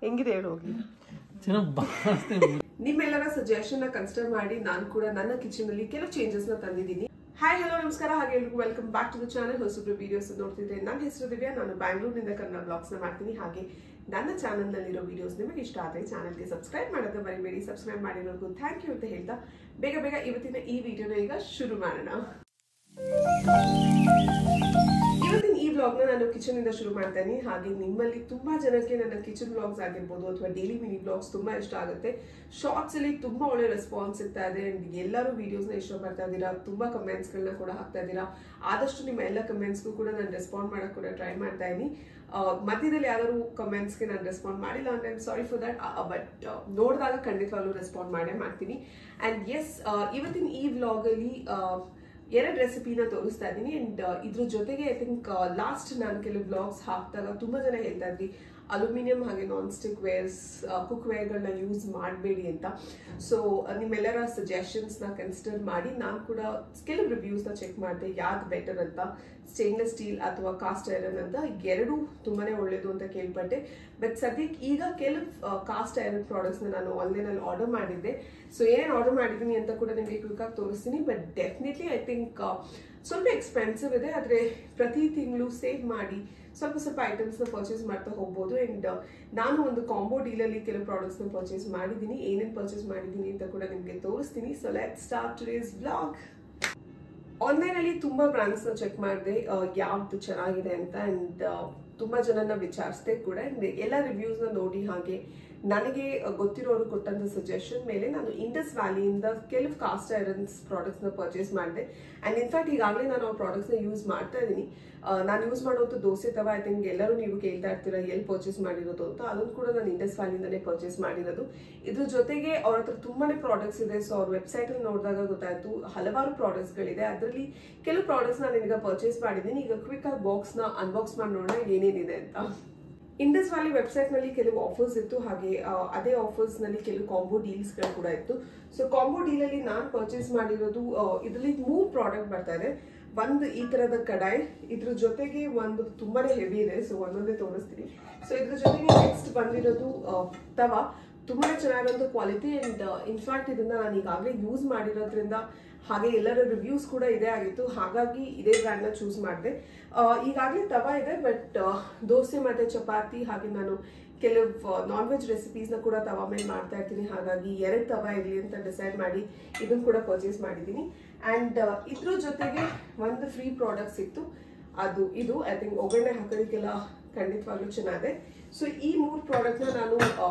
ಹೆಂಗಿದೆ ಹೇಳಿ ಹೋಗಿ ನಿಮ್ಮೆಲ್ಲರ ಸಜೆಷನ್ ಕನ್ಸಿಡರ್ ಮಾಡಿ ನಾನು ಕೂಡ ನನ್ನ ಕಿಚನ್ ಅಲ್ಲಿ ಕೆಲವು ಚೇಂಜಸ್ ನ ತಂದಿದ್ದೀನಿ. ಹಾಯ್ ಹಲೋ ನಮಸ್ಕಾರ, ಹಾಗೆ ಎಲ್ರಿಗೂ welcome back to the channel. ಹೊಸಬ್ರು ವಿಡಿಯೋಸ್ ನೋಡ್ತಿದ್ರೆ ನನ್ನ ಹೆಸರು ದಿವ್ಯಾ, ನಾನು ಬ್ಯಾಂಗ್ಳೂರಿನಿಂದ ಕನ್ನಡ ಬ್ಲಾಗ್ಸ್ ನ ಮಾಡ್ತೀನಿ. ಹಾಗೆ ನನ್ನ ಚಾನಲ್ ನಲ್ಲಿರೋ ವಿಡಿಯೋಸ್ ನಿಮಗೆ ಇಷ್ಟ ಆದರೆ ಚಾನಲ್ಗೆ ಸಬ್ಸ್ಕ್ರೈಬ್ ಮಾಡೋದು ಮರಿಬೇಡಿ. ಸಬ್ಸ್ಕ್ರೈಬ್ ಮಾಡಿರೋರ್ಗೂ ಥ್ಯಾಂಕ್ ಯು ಅಂತ ಹೇಳ್ತಾ ಬೇಗ ಇವತ್ತಿನ ಈ ವಿಡಿಯೋನ ಈಗ ಶುರು ಮಾಡೋಣ. ಇವತ್ತಿನ ಈ ವ್ಲಾಗ್ನ ನಾನು ಕಿಚನ್ ಇಂದ ಶುರು ಮಾಡ್ತೇನೆ. ಹಾಗೆ ನಿಮ್ಮಲ್ಲಿ ತುಂಬಾ ಜನಕ್ಕೆ ನನ್ನ ಕಿಚನ್ ವ್ಲಾಗ್ಸ್ ಆಗಿರ್ಬೋದು ಅಥವಾ ಡೈಲಿ ಮಿನಿ ವ್ಲಾಗ್ಸ್ ತುಂಬಾ ಇಷ್ಟ ಆಗುತ್ತೆ. ಶಾರ್ಟ್ಸ್ ಅಲ್ಲಿ ತುಂಬಾ ಒಳ್ಳೆ ರೆಸ್ಪಾನ್ಸ್ ಸಿಗ್ತಾ ಇದೆ. ಎಲ್ಲರೂ ವಿಡಿಯೋಸ್ನ ಇಷ್ಟಪಡ್ತಾ ಇದ್ದೀರಾ, ತುಂಬಾ ಕಮೆಂಟ್ಸ್ ಗಳನ್ನ ಕೂಡ ಹಾಕ್ತಾ ಇದ್ದೀರಾ. ಆದಷ್ಟು ನಿಮ್ಮ ಎಲ್ಲ ಕಮೆಂಟ್ಸ್ಗೂ ಕೂಡ ನಾನು ರೆಸ್ಪಾಂಡ್ ಮಾಡಕ್ ಕೂಡ ಟ್ರೈ ಮಾಡ್ತಾ ಇದೀನಿ. ಮಧ್ಯದಲ್ಲಿ ಯಾರು ಕಮೆಂಟ್ಸ್ಗೆ ನಾನು ರೆಸ್ಪಾಂಡ್ ಮಾಡಿಲ್ಲ ಅಂದ್ರೆ ಸಾರಿ ಫಾರ್ ದಟ್, ಬಟ್ ನೋಡಿದಾಗ ಖಂಡಿತವಾಗ್ಲೂ ರೆಸ್ಪಾಂಡ್ ಮಾಡೇ ಮಾಡ್ತೀನಿ. ಅಂಡ್ ಎಸ್, ಇವತ್ತಿನ ಈ ವ್ಲಾಗ್ ಅಲ್ಲಿ ಎರಡು ರೆಸಿಪಿನ ತೋರಿಸ್ತಾ ಇದ್ದೀನಿ. ಅಂಡ್ ಇದ್ರ ಜೊತೆಗೆ ಐ ಥಿಂಕ್ ಲಾಸ್ಟ್ ನಾನು ಕೆಲವು ವ್ಲಾಗ್ಸ್ ಹಾಕಿದಾಗ ತುಂಬಾ ಜನ ಹೇಳ್ತಾ ಇದ್ರಿ ಅಲ್ಯೂಮಿನಿಯಂ ಹಾಗೆ ನಾನ್ ಸ್ಟಿಕ್ ವೇರ್ಸ್, ಕುಕ್ ವೇರ್ಗಳನ್ನ ಯೂಸ್ ಮಾಡಬೇಡಿ ಅಂತ. ಸೊ ನಿಮ್ಮೆಲ್ಲರ ಸಜೆಷನ್ಸ್ನ ಕನ್ಸಿಡರ್ ಮಾಡಿ ನಾನು ಕೂಡ ಕೆಲವು ರಿವ್ಯೂಸ್ನ ಚೆಕ್ ಮಾಡಿದೆ, ಯಾವ್ದು ಬೆಟರ್ ಅಂತ. ಸ್ಟೇನ್ಲೆಸ್ ಸ್ಟೀಲ್ ಅಥವಾ ಕಾಸ್ಟ್ ಐರನ್ ಅಂತ ಎರಡೂ ತುಂಬಾನೇ ಒಳ್ಳೇದು ಅಂತ ಕೇಳ್ಪಟ್ಟೆ. ಬಟ್ ಸದ್ಯಕ್ಕೆ ಈಗ ಕೆಲವು ಕಾಸ್ಟ್ ಐರನ್ ಪ್ರಾಡಕ್ಟ್ಸ್ನ ನಾನು ಆನ್ಲೈನಲ್ಲಿ ಆರ್ಡರ್ ಮಾಡಿದ್ದೆ. ಸೊ ಏನೇನು ಆರ್ಡರ್ ಮಾಡಿದ್ದೀನಿ ಅಂತ ಕೂಡ ನಿಮಗೆ ಕ್ವಿಕ್ಕಾಗಿ ತೋರಿಸ್ತೀನಿ. ಬಟ್ ಡೆಫಿನೆಟ್ಲಿ ಐ ಥಿಂಕ್ ಸ್ವಲ್ಪ ಎಕ್ಸ್ಪೆನ್ಸಿವ್ ಇದೆ, ಆದರೆ ಪ್ರತಿ ತಿಂಗಳು ಸೇವ್ ಮಾಡಿ ಸ್ವಲ್ಪ ಐಟಮ್ಸ್ನ ಪರ್ಚೇಸ್ ಮಾಡ್ತಾ ಹೋಗ್ಬೋದು. ಅಂಡ್ ನಾನು ಒಂದು ಕಾಂಬೋ ಡೀಲಲ್ಲಿ ಕೆಲವು ಪ್ರಾಡಕ್ಟ್ಸ್ನ ಪರ್ಚೇಸ್ ಮಾಡಿದ್ದೀನಿ. ಏನೇನು ಪರ್ಚೇಸ್ ಮಾಡಿದ್ದೀನಿ ಅಂತ ಕೂಡ ನಿಮಗೆ ತೋರಿಸ್ತೀನಿ. So let's start today's vlog. ಆನ್ಲೈನಲ್ಲಿ ತುಂಬ ಬ್ರ್ಯಾಂಡ್ಸ್ನ ಚೆಕ್ ಮಾಡಿದೆ ಯಾವ್ದು ಚೆನ್ನಾಗಿದೆ ಅಂತ. ಅಂಡ್ ತುಂಬ ಜನನ ವಿಚಾರಿಸಿದೆ ಕೂಡ. ಎಲ್ಲ ರಿವ್ಯೂಸ್ನ ನೋಡಿ ಹಾಗೆ ನನಗೆ ಗೊತ್ತಿರೋರು ಕೊಟ್ಟಂತ ಸಜೆಷನ್ ಮೇಲೆ ನಾನು ಇಂಡಸ್ ವ್ಯಾಲಿಯಿಂದ ಕೆಲವು ಕಾಸ್ಟ್ ಐರನ್ಸ್ ಪ್ರಾಡಕ್ಟ್ಸ್ನ ಪರ್ಚೇಸ್ ಮಾಡಿದೆ. ಅಂಡ್ ಇನ್ಫ್ಯಾಕ್ಟ್ ಈಗಾಗಲೇ ನಾನು ಆ ಪ್ರಾಡಕ್ಟ್ಸ್ನ ಯೂಸ್ ಮಾಡ್ತಾ ಇದ್ದೀನಿ. ನಾನು ಯೂಸ್ ಮಾಡೋದು ದೋಸೆ ತವ. ಐ ಥಿಂಕ್ ಎಲ್ಲರೂ ನೀವು ಕೇಳ್ತಾ ಇರ್ತೀರಾ ಎಲ್ಲಿ ಪರ್ಚೇಸ್ ಮಾಡಿರೋದು ಅಂತ. ಅದನ್ನು ಕೂಡ ನಾನು ಇಂಡಸ್ ವ್ಯಾಲಿಯಿಂದನೇ ಪರ್ಚೇಸ್ ಮಾಡಿರೋದು. ಇದ್ರ ಜೊತೆಗೆ ಅವ್ರ ಹತ್ರ ತುಂಬಾನೇ ಪ್ರಾಡಕ್ಟ್ಸ್ ಇದೆ. ಸೊ ಅವ್ರ ವೆಬ್ಸೈಟಲ್ಲಿ ನೋಡಿದಾಗ ಗೊತ್ತಾಯ್ತು ಹಲವಾರು ಪ್ರಾಡಕ್ಟ್ಸ್ಗಳಿದೆ. ಅದರಲ್ಲಿ ಕೆಲವು ಪ್ರಾಡಕ್ಟ್ಸ್ ನಾನು ಈಗ ಪರ್ಚೇಸ್ ಮಾಡಿದ್ದೀನಿ. ಈಗ ಕ್ವಿಕ್ ಆಗಿ ಬಾಕ್ಸ್ನ ಅನ್ಬಾಕ್ಸ್ ಮಾಡಿ ನೋಡೋಣ ಏನೇನಿದೆ ಅಂತ. ಇಂಡಸ್ ವ್ಯಾಲಿ ವೆಬ್ಸೈಟ್ ನಲ್ಲಿ ಕೆಲವು ಆಫರ್ಸ್ ಇತ್ತು. ಹಾಗೆ ಅದೇ ಆಫರ್ಸ್ ನಲ್ಲಿ ಕೆಲವು ಕಾಂಬೋ ಡೀಲ್ಸ್ ಗಳು ಕೂಡ ಇತ್ತು. ಸೊ ಕಾಂಬೋ ಡೀಲ್ ಅಲ್ಲಿ ನಾನು ಪರ್ಚೇಸ್ ಮಾಡಿರೋದು ಇದರಲ್ಲಿ 3 ಪ್ರಾಡಕ್ಟ್ ಬರ್ತಾ ಇದೆ. ಒಂದು ಈ ತರದ ಕಡಾಯಿ, ಇದ್ರ ಜೊತೆಗೆ ಒಂದು ತುಂಬಾನೇ ಹೆವಿ ಇದೆ. ಸೊ ಒಂದೊಂದೇ ತೋರಿಸ್ತೀನಿ. ಸೊ ಇದ್ರ ಜೊತೆಗೆ ನೆಕ್ಸ್ಟ್ ಬಂದಿರೋದು ತವಾ. ತುಂಬಾನೇ ಚೆನ್ನಾಗಿರೋದು ಕ್ವಾಲಿಟಿ. ಅಂಡ್ ಇನ್ಫ್ಯಾಕ್ಟ್ ಇದನ್ನ ನಾನು ಈಗಾಗಲೇ ಯೂಸ್ ಮಾಡಿರೋದ್ರಿಂದ ಹಾಗೆ ಎಲ್ಲರ ರಿವ್ಯೂಸ್ ಕೂಡ ಇದೇ ಆಗಿತ್ತು. ಹಾಗಾಗಿ ಇದೇ ಬ್ರ್ಯಾಂಡ್ನ ಚೂಸ್ ಮಾಡಿದೆ. ಈಗಾಗಲೇ ತವಾ ಇದೆ, ಬಟ್ ದೋಸೆ ಮತ್ತೆ ಚಪಾತಿ ಹಾಗೆ ನಾನು ಕೆಲವು ನಾನ್ ವೆಜ್ ರೆಸಿಪೀಸ್ನ ಕೂಡ ತವಾ ಮೇಲೆ ಮಾಡ್ತಾ ಇರ್ತೀನಿ. ಹಾಗಾಗಿ 2 ತವಾ ಇರಲಿ ಅಂತ ಡಿಸೈಡ್ ಮಾಡಿ ಇದನ್ನು ಕೂಡ ಪರ್ಚೇಸ್ ಮಾಡಿದ್ದೀನಿ. ಆ್ಯಂಡ್ ಇದ್ರ ಜೊತೆಗೆ ಒಂದು ಫ್ರೀ ಪ್ರಾಡಕ್ಟ್ಸ್ ಇತ್ತು. ಇದು ಐ ಥಿಂಕ್ ಒಗ್ಗರಣೆ ಹಾಕೋದಕ್ಕೆಲ್ಲ ಖಂಡಿತವಾಗ್ಲೂ ಚೆನ್ನಾಗಿದೆ. ಸೊ ಈ 3 ಪ್ರಾಡಕ್ಟ್ನ ನಾನು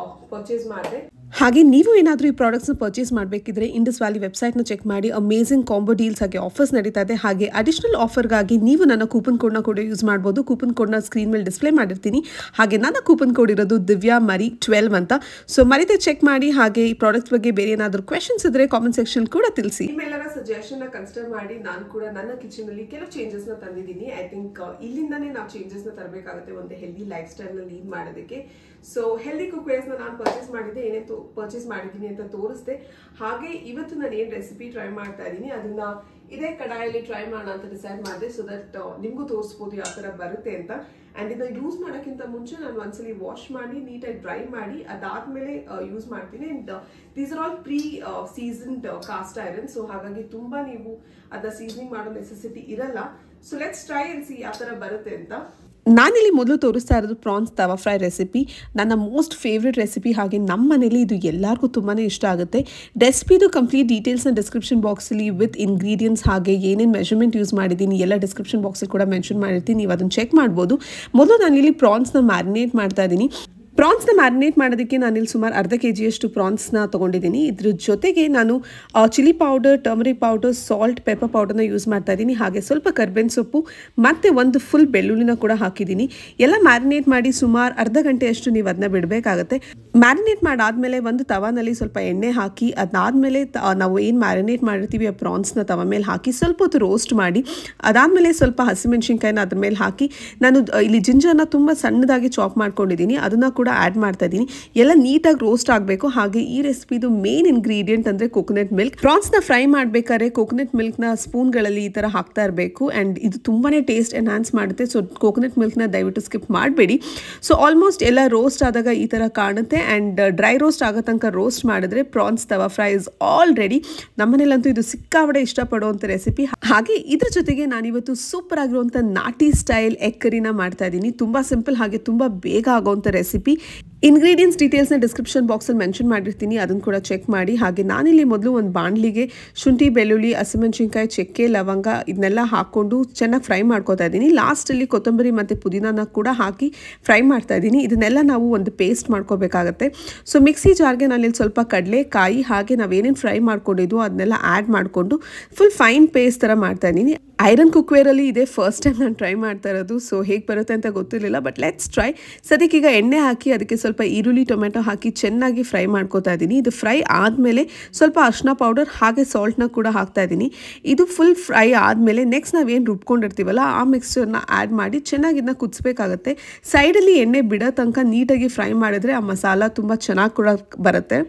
ಪರ್ಚೇಸ್ ಮಾಡಿದೆ. ಹಾಗೆ ನೀವು ಏನಾದರೂ ಈ ಪ್ರಾಡಕ್ಟ್ಸ್ನ ಪರ್ಚೇಸ್ ಮಾಡಬೇಕಿದ್ರೆ ಇಂಡಸ್ ವ್ಯಾಲಿ ವೆಬ್ಸೈಟ್ನ ಚೆಕ್ ಮಾಡಿ. ಅಮೇಸಿಂಗ್ ಕಾಂಬೋ ಡೀಲ್ಸ್ ಹಾಗೆ ಆಫರ್ಸ್ ನಡೀತಾ ಇದೆ. ಹಾಗೆ ಅಡಿಷನಲ್ ಆಫರ್ಗಾಗಿ ನೀವು ನನ್ನ ಕೂಪನ್ ಕೋಡ್ನ ಕೂಡ ಯೂಸ್ ಮಾಡ್ಬೋದು. ಕೂಪನ್ ಕೋಡ್ನ ಸ್ಕ್ರೀನ್ ಮೇಲೆ ಡಿಸ್ಪ್ಲೇ ಮಾಡಿರ್ತೀನಿ. ಹಾಗೆ ನನ್ನ ಕೂಪನ್ ಕೋಡ್ ಇರೋದು ದಿವ್ಯಾ ಮರಿ 12 ಅಂತ. ಸೊ ಮರಿತೆ ಚೆಕ್ ಮಾಡಿ. ಹಾಗೆ ಈ ಪ್ರಾಡಕ್ಟ್ ಬಗ್ಗೆ ಬೇರೆ ಏನಾದರೂ ಕ್ವೆಶನ್ಸ್ ಇದ್ರೆ ಕಾಮೆಂಟ್ ಸೆಕ್ಷನ್ ಕೂಡ ತಿಳಿಸಿ. ನಿಮ್ಮೆಲ್ಲರ ಸಜೆಷನ್ ಕನ್ಸಿಡರ್ ಮಾಡಿ ನಾನು ಕೂಡ ನನ್ನ ಕಿಚನ್ ಅಲ್ಲಿ ಕೆಲವು ಚೇಂಜಸ್ ನ ತಂದಿದ್ದೀನಿ. ಐ ಥಿಂಕ್ ಇಲ್ಲಿಂದಾನೇ ನಾವು ಚೇಂಜಸ್ ನ ತರಬೇಕಾಗುತ್ತೆ ಒಂದು ಹೆಲ್ದಿ ಲೈಫ್ ಸ್ಟೈಲ್ ನ ಲೀಡ್ ಮಾಡೋದಕ್ಕೆ. ಸೊ ಹೆಲ್ದಿ ಕುಕ್ವೇರ್ಸ್ ನಾನು ಪರ್ಚೇಸ್ ಮಾಡಿದ್ದೆ, ಏನೇನು ಪರ್ಚೇಸ್ ಮಾಡಿದ್ದೀನಿ ಅಂತ ತೋರಿಸ್ದೆ. ಹಾಗೆ ಇವತ್ತು ನಾನು ಏನ್ ರೆಸಿಪಿ ಟ್ರೈ ಮಾಡ್ತಾ ಇದ್ದೀನಿ ಅದನ್ನ ಇದೇ ಕಡಾಯಲ್ಲಿ ಟ್ರೈ ಮಾಡೋಣ ಅಂತ ಡಿಸೈಡ್ ಮಾಡಿದೆ. ಸೊ ದಟ್ ನಿಮ್ಗೂ ತೋರಿಸ್ಬೋದು ಯಾವ ತರ ಬರುತ್ತೆ ಅಂತ. ಅಂಡ್ ಇದನ್ನ ಯೂಸ್ ಮಾಡೋಕ್ಕಿಂತ ಮುಂಚೆ ನಾನು ಒಂದ್ಸಲಿ ವಾಶ್ ಮಾಡಿ ನೀಟಾಗಿ ಡ್ರೈ ಮಾಡಿ ಅದಾದ್ಮೇಲೆ ಯೂಸ್ ಮಾಡ್ತೀನಿ. And these are all pre seasoned cast iron. So ಹಾಗಾಗಿ ತುಂಬಾ ನೀವು ಅದನ್ನ ಸೀಸನಿಂಗ್ ಮಾಡೋ ನೆಸೆಸಿಟಿ ಇರಲ್ಲ. So let's try and see ಯಾವ ತರ ಬರುತ್ತೆ ಅಂತ. ನಾನಿಲ್ಲಿ ಮೊದಲು ತೋರಿಸ್ತಾ ಇರೋದು ಪ್ರಾನ್ಸ್ ತವಾ ಫ್ರೈ ರೆಸಿಪಿ, ನನ್ನ ಮೋಸ್ಟ್ ಫೇವ್ರೆಟ್ ರೆಸಿಪಿ. ಹಾಗೆ ನಮ್ಮ ಮನೇಲಿ ಇದು ಎಲ್ಲರಿಗೂ ತುಂಬಾ ಇಷ್ಟ ಆಗುತ್ತೆ. ರೆಸಿಪಿದು ಕಂಪ್ಲೀಟ್ ಡೀಟೇಲ್ಸ್ನ ಡಿಸ್ಕ್ರಿಪ್ಷನ್ ಬಾಕ್ಸಲ್ಲಿ ವಿತ್ ಇಂಗ್ರೀಡಿಯೆಂಟ್ಸ್ ಹಾಗೆ ಏನೇನು ಮೆಷರ್ಮೆಂಟ್ ಯೂಸ್ ಮಾಡಿದ್ದೀನಿ ಎಲ್ಲ ಡಿಸ್ಕ್ರಿಪ್ಷನ್ ಬಾಕ್ಸಲ್ಲಿ ಕೂಡ ಮೆನ್ಷನ್ ಮಾಡಿರ್ತೀನಿ. ನೀವು ಅದನ್ನು ಚೆಕ್ ಮಾಡ್ಬೋದು. ಮೊದಲು ನಾನಿಲ್ಲಿ ಪ್ರಾನ್ಸ್ನ ಮ್ಯಾರಿನೇಟ್ ಮಾಡ್ತಾ ಇದ್ದೀನಿ. ಪ್ರಾನ್ಸ್ನ ಮ್ಯಾರಿನೇಟ್ ಮಾಡೋದಕ್ಕೆ ನಾನಿಲ್ಲಿ ಸುಮಾರು ಅರ್ಧ kg ಪ್ರಾನ್ಸ್ನ ತೊಗೊಂಡಿದ್ದೀನಿ. ಇದ್ರ ಜೊತೆಗೆ ನಾನು chilli powder, turmeric powder, salt, pepper ಪೌಡರ್ನ ಯೂಸ್ ಮಾಡ್ತಾ ಇದ್ದೀನಿ. ಹಾಗೆ ಸ್ವಲ್ಪ ಕರ್ಬೇವಿನ ಸೊಪ್ಪು ಮತ್ತು ಒಂದು ಫುಲ್ ಬೆಳ್ಳುಳ್ಳಿನ ಕೂಡ ಹಾಕಿದ್ದೀನಿ. ಎಲ್ಲ ಮ್ಯಾರಿನೇಟ್ ಮಾಡಿ ಸುಮಾರು ಅರ್ಧ ಗಂಟೆಯಷ್ಟು ನೀವು ಅದನ್ನ ಬಿಡಬೇಕಾಗತ್ತೆ. ಮ್ಯಾರಿನೇಟ್ ಮಾಡಾದ್ಮೇಲೆ ಒಂದು ತವಾನಲ್ಲಿ ಸ್ವಲ್ಪ ಎಣ್ಣೆ ಹಾಕಿ ಅದಾದಮೇಲೆ ನಾವು ಏನು ಮ್ಯಾರಿನೇಟ್ ಮಾಡಿರ್ತೀವಿ ಆ ಪ್ರಾನ್ಸ್ನ ತವ ಮೇಲೆ ಹಾಕಿ ಸ್ವಲ್ಪ ಹೊತ್ತು ರೋಸ್ಟ್ ಮಾಡಿ ಅದಾದಮೇಲೆ ಸ್ವಲ್ಪ ಹಸಿಮೆಣಸಿನ್ಕಾಯಿನ ಅದ್ರ ಮೇಲೆ ಹಾಕಿ ನಾನು ಇಲ್ಲಿ ಜಿಂಜರ್ನ ತುಂಬ ಸಣ್ಣದಾಗಿ ಚಾಪ್ ಮಾಡ್ಕೊಂಡಿದ್ದೀನಿ. ಅದನ್ನು ಕೂಡ ಕೂಡ ಆ್ಯಡ್ ಮಾಡ್ತಾ ಇದ್ದೀನಿ. ಎಲ್ಲ ನೀಟಾಗಿ ರೋಸ್ಟ್ ಆಗಬೇಕು. ಹಾಗೆ ಈ ರೆಸಿಪಿದು ಮೇನ್ ಇಂಗ್ರೀಡಿಯೆಂಟ್ ಅಂದರೆ ಕೋಕೋನಟ್ ಮಿಲ್ಕ್. ಪ್ರಾನ್ಸ್ನ ಫ್ರೈ ಮಾಡಬೇಕಾದ್ರೆ ಕೋಕೋನಟ್ ಮಿಲ್ಕ್ನ ಸ್ಪೂನ್ಗಳಲ್ಲಿ ಈ ಥರ ಹಾಕ್ತಾ ಇರಬೇಕು. ಆ್ಯಂಡ್ ಇದು ತುಂಬಾ ಟೇಸ್ಟ್ ಎನ್ಹಾನ್ಸ್ ಮಾಡುತ್ತೆ. ಸೊ ಕೋಕೋನಟ್ ಮಿಲ್ಕ್ನ ದಯವಿಟ್ಟು ಸ್ಕಿಪ್ ಮಾಡಬೇಡಿ. ಸೊ ಆಲ್ಮೋಸ್ಟ್ ಎಲ್ಲ ರೋಸ್ಟ್ ಆದಾಗ ಈ ಥರ ಕಾಣುತ್ತೆ. ಆ್ಯಂಡ್ ಡ್ರೈ ರೋಸ್ಟ್ ಆಗೋ ತನಕ ರೋಸ್ಟ್ ಮಾಡಿದ್ರೆ prawns tawa fry is all ready. ನಮ್ಮನೇಲಂತೂ ಇದು ಸಿಕ್ಕಾಪಟ್ಟೆ ಇಷ್ಟಪಡುವಂಥ ರೆಸಿಪಿ. ಹಾಗೆ ಇದ್ರ ಜೊತೆಗೆ ನಾನಿವತ್ತು ಸೂಪರ್ ಆಗಿರುವಂಥ ನಾಟಿ ಸ್ಟೈಲ್ ಎಗ್ ಕರಿನ ಮಾಡ್ತಾ ಇದ್ದೀನಿ. ತುಂಬ ಸಿಂಪಲ್ ಹಾಗೆ ತುಂಬ ಬೇಗ ಆಗೋವಂಥ ರೆಸಿಪಿ. ಇಂಗ್ರೀಡಿಯೆಂಟ್ಸ್ ಡೀಟೇಲ್ಸ್ನ ಡಿಸ್ಕ್ರಿಪ್ಷನ್ ಬಾಕ್ಸಲ್ಲಿ ಮೆನ್ಷನ್ ಮಾಡಿರ್ತೀನಿ, ಅದನ್ನು ಕೂಡ ಚೆಕ್ ಮಾಡಿ. ಹಾಗೆ ನಾನಿಲ್ಲಿ ಮೊದಲು ಒಂದು ಬಾಣಲಿಗೆ ಶುಂಠಿ, ಬೆಳ್ಳುಳ್ಳಿ, ಹಸಿಮೆಣಸಿನ್ಕಾಯಿ, ಚಕ್ಕೆ, ಲವಂಗ ಇದನ್ನೆಲ್ಲ ಹಾಕ್ಕೊಂಡು ಚೆನ್ನಾಗಿ ಫ್ರೈ ಮಾಡ್ಕೋತಾ ಇದ್ದೀನಿ. ಲಾಸ್ಟಲ್ಲಿ ಕೊತ್ತಂಬರಿ ಮತ್ತು ಪುದೀನಾನ ಕೂಡ ಹಾಕಿ ಫ್ರೈ ಮಾಡ್ತಾ ಇದ್ದೀನಿ. ಇದನ್ನೆಲ್ಲ ನಾವು ಒಂದು ಪೇಸ್ಟ್ ಮಾಡ್ಕೋಬೇಕಾಗತ್ತೆ. ಸೊ ಮಿಕ್ಸಿ ಜಾರ್ಗೆ ನಾನಿಲ್ಲಿ ಸ್ವಲ್ಪ ಕಡಲೆಕಾಯಿ ಹಾಗೆ ನಾವೇನೇನು ಫ್ರೈ ಮಾಡ್ಕೊಂಡಿದ್ವು ಅದನ್ನೆಲ್ಲ ಆ್ಯಡ್ ಮಾಡಿಕೊಂಡು ಫುಲ್ ಫೈನ್ ಪೇಸ್ಟ್ ಥರ ಮಾಡ್ತಾ ಇದ್ದೀನಿ. ಐರನ್ ಕುಕ್ವೇರಲ್ಲಿ ಇದೆ ಫಸ್ಟ್ ಟೈಮ್ ನಾನು ಟ್ರೈ ಮಾಡ್ತಾ ಇರೋದು. ಸೊ ಹೇಗೆ ಬರುತ್ತೆ ಅಂತ ಗೊತ್ತಿರಲಿಲ್ಲ, ಬಟ್ ಲೆಟ್ಸ್ ಟ್ರೈ. ಸದ್ಯಕ್ಕೀಗ ಎಣ್ಣೆ ಹಾಕಿ ಅದಕ್ಕೆ ಸ್ವಲ್ಪ ಈರುಳ್ಳಿ, ಟೊಮೆಟೊ ಹಾಕಿ ಚೆನ್ನಾಗಿ ಫ್ರೈ ಮಾಡ್ಕೋತಾ ಇದ್ದೀನಿ. ಇದು ಫ್ರೈ ಆದಮೇಲೆ ಸ್ವಲ್ಪ ಅರಿಶಿನ ಪೌಡರ್ ಹಾಗೆ ಸಾಲ್ಟ್ನ ಕೂಡ ಹಾಕ್ತಾ ಇದ್ದೀನಿ. ಇದು ಫುಲ್ ಫ್ರೈ ಆದಮೇಲೆ ನೆಕ್ಸ್ಟ್ ನಾವೇನು ರುಬ್ಕೊಂಡಿರ್ತೀವಲ್ಲ ಆ ಮಿಕ್ಸ್ಚರ್ನ ಆ್ಯಡ್ ಮಾಡಿ ಚೆನ್ನಾಗಿ ಇದನ್ನ ಕುದಿಸ್ಬೇಕಾಗತ್ತೆ. ಸೈಡಲ್ಲಿ ಎಣ್ಣೆ ಬಿಡೋ ತನಕ ನೀಟಾಗಿ ಫ್ರೈ ಮಾಡಿದ್ರೆ ಆ ಮಸಾಲ ತುಂಬ ಚೆನ್ನಾಗಿ ಕೂಡ ಬರುತ್ತೆ.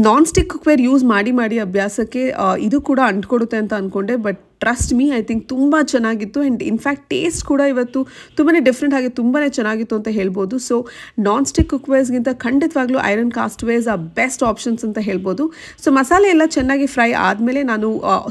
ನಾನ್ ಸ್ಟಿಕ್ ಕುಕ್ವೇರ್ ಯೂಸ್ ಮಾಡಿ ಅಭ್ಯಾಸಕ್ಕೆ ಇದು ಕೂಡ ಅಂಟ್ಕೊಡುತ್ತೆ ಅಂತ ಅಂದ್ಕೊಂಡೆ, but trust me, I think ತುಂಬ ಚೆನ್ನಾಗಿತ್ತು. ಆ್ಯಂಡ್ ಇನ್ಫ್ಯಾಕ್ಟ್ ಟೇಸ್ಟ್ ಕೂಡ ಇವತ್ತು ತುಂಬಾ ಡಿಫ್ರೆಂಟ್ ಆಗಿ ತುಂಬಾ ಚೆನ್ನಾಗಿತ್ತು ಅಂತ ಹೇಳ್ಬೋದು. ಸೊ ನಾನ್ ಸ್ಟಿಕ್ ಕುಕ್ವೇರ್ಸ್ಗಿಂತ ಖಂಡಿತವಾಗ್ಲೂ ಐರನ್ ಕಾಸ್ಟ್ವೇರ್ಸ್ ಆ ಬೆಸ್ಟ್ ಆಪ್ಷನ್ಸ್ ಅಂತ ಹೇಳ್ಬೋದು. ಸೊ ಮಸಾಲೆ ಎಲ್ಲ ಚೆನ್ನಾಗಿ ಫ್ರೈ ಆದಮೇಲೆ ನಾನು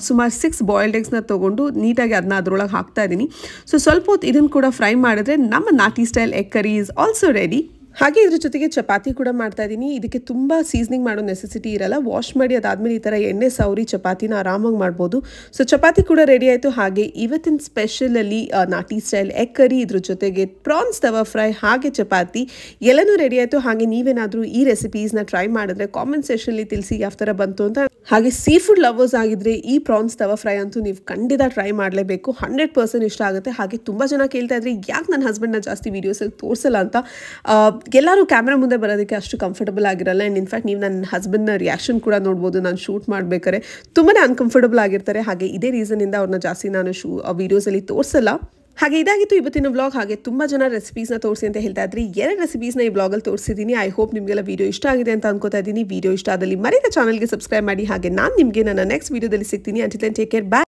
ಸುಮಾರು 6 ಬಾಯ್ಲ್ಡ್ ಎಗ್ಸ್ನ ತೊಗೊಂಡು ನೀಟಾಗಿ ಅದನ್ನ ಅದರೊಳಗೆ ಹಾಕ್ತಾ ಇದ್ದೀನಿ. ಸೊ ಸ್ವಲ್ಪ ಹೊತ್ತು ಇದನ್ನು ಕೂಡ ಫ್ರೈ ಮಾಡಿದ್ರೆ ನಮ್ಮ ನಾಟಿ style egg curry is also ready. ಹಾಗೆ ಇದ್ರ ಜೊತೆಗೆ ಚಪಾತಿ ಕೂಡ ಮಾಡ್ತಾ ಇದ್ದೀನಿ. ಇದಕ್ಕೆ ತುಂಬ ಸೀಸನಿಂಗ್ ಮಾಡೋ ನೆಸೆಸಿಟಿ ಇರಲ್ಲ. ವಾಶ್ ಮಾಡಿ ಅದಾದಮೇಲೆ ಈ ಥರ ಎಣ್ಣೆ ಸವರಿ ಚಪಾತಿನ ಆರಾಮಾಗಿ ಮಾಡ್ಬೋದು. ಸೊ ಚಪಾತಿ ಕೂಡ ರೆಡಿ ಆಯಿತು. ಹಾಗೆ ಇವತ್ತಿನ ಸ್ಪೆಷಲಲ್ಲಿ ನಾಟಿ ಸ್ಟೈಲ್ ಎಗ್ ಕರಿ, ಇದ್ರ ಜೊತೆಗೆ ಪ್ರಾನ್ಸ್ ತವಾ ಫ್ರೈ ಹಾಗೆ ಚಪಾತಿ ಎಲ್ಲನೂ ರೆಡಿ ಆಯಿತು. ಹಾಗೆ ನೀವೇನಾದರೂ ಈ ರೆಸಿಪೀಸ್ನ ಟ್ರೈ ಮಾಡಿದ್ರೆ ಕಾಮೆಂಟ್ ಸೆಕ್ಷನಲ್ಲಿ ತಿಳಿಸಿ ಯಾವ ಥರ ಬಂತು ಅಂತ. ಹಾಗೆ ಸೀ ಫುಡ್ ಲವರ್ಸ್ ಆಗಿದ್ರೆ ಈ ಪ್ರಾನ್ಸ್ ತವಾ ಫ್ರೈ ಅಂತೂ ನೀವು ಖಂಡಿತ ಟ್ರೈ ಮಾಡಲೇಬೇಕು. 100% ಇಷ್ಟ ಆಗುತ್ತೆ. ಹಾಗೆ ತುಂಬ ಜನ ಕೇಳ್ತಾ ಇದ್ರೆ ಯಾಕೆ ನನ್ನ ಹಸ್ಬೆಂಡ್ನ ಜಾಸ್ತಿ ವೀಡಿಯೋಸಲ್ಲಿ ತೋರಿಸಲ್ಲ ಅಂತ. ಎಲ್ಲರೂ ಕ್ಯಾಮ್ರಾ ಮುಂದೆ ಬರೋದಕ್ಕೆ ಅಷ್ಟು ಕಂಫರ್ಟಬಲ್ ಆಗಿರಲ್ಲ. ಆ್ಯಂಡ್ ಇನ್ಫ್ಯಾಕ್ಟ್ ನೀವು ನನ್ನ ಹಸ್ಬೆಂಡ್ನ ರಿಯಾಕ್ಷನ್ ಕೂಡ ನೋಡ್ಬೋದು. ನಾನು ಶೂಟ್ ಮಾಡಬೇಕಾದ್ರೆ ತುಂಬಾ ಅನ್ಕಂಫರ್ಟಬಲ್ ಆಗಿರ್ತಾರೆ. ಹಾಗೆ ಇದೇ ರೀಸನಿಂದ ಅವ್ರನ್ನ ಜಾಸ್ತಿ ನಾನು ವೀಡಿಯೋಸಲ್ಲಿ ತೋರಿಸಲ್ಲ. ಹಾಗೆ ಇದಾಗಿತ್ತು ಇವತ್ತಿನ ವ್ಲಾಗ್. ಹಾಗೆ ತುಂಬ ಜನ ರೆಸಿಪೀಸ್ನ ತೋರಿಸಿ ಅಂತ ಹೇಳ್ತಾ ಇದ್ರಿ. 2 ರೆಸಿಪೀಸ್ನ ಈ ವ್ಲಾಗಲ್ಲಿ ತೋರಿಸಿದ್ದೀನಿ. ಐ ಹೋಪ್ ನಿಮಗೆಲ್ಲ ವೀಡಿಯೋ ಇಷ್ಟ ಆಗಿದೆ ಅಂತ ಅನ್ಕೋತಾ ಇದ್ದೀನಿ. ವೀಡಿಯೋ ಇಷ್ಟ ಆದಲ್ಲಿ ಮರಿದ ಚಾನಲ್ಗೆ ಸಬ್ಸ್ಕ್ರೈಬ್ ಮಾಡಿ. ಹಾಗೆ ನಾನು ನಿಮಗೆ ನನ್ನ ನೆಕ್ಸ್ಟ್ ವೀಡಿಯೋದಲ್ಲಿ ಸಿಗ್ತೀನಿ. ಅಂಟಿಲ್ ದೆನ್ ಟೇಕ್ ಕೇರ್, ಬಾಯ್.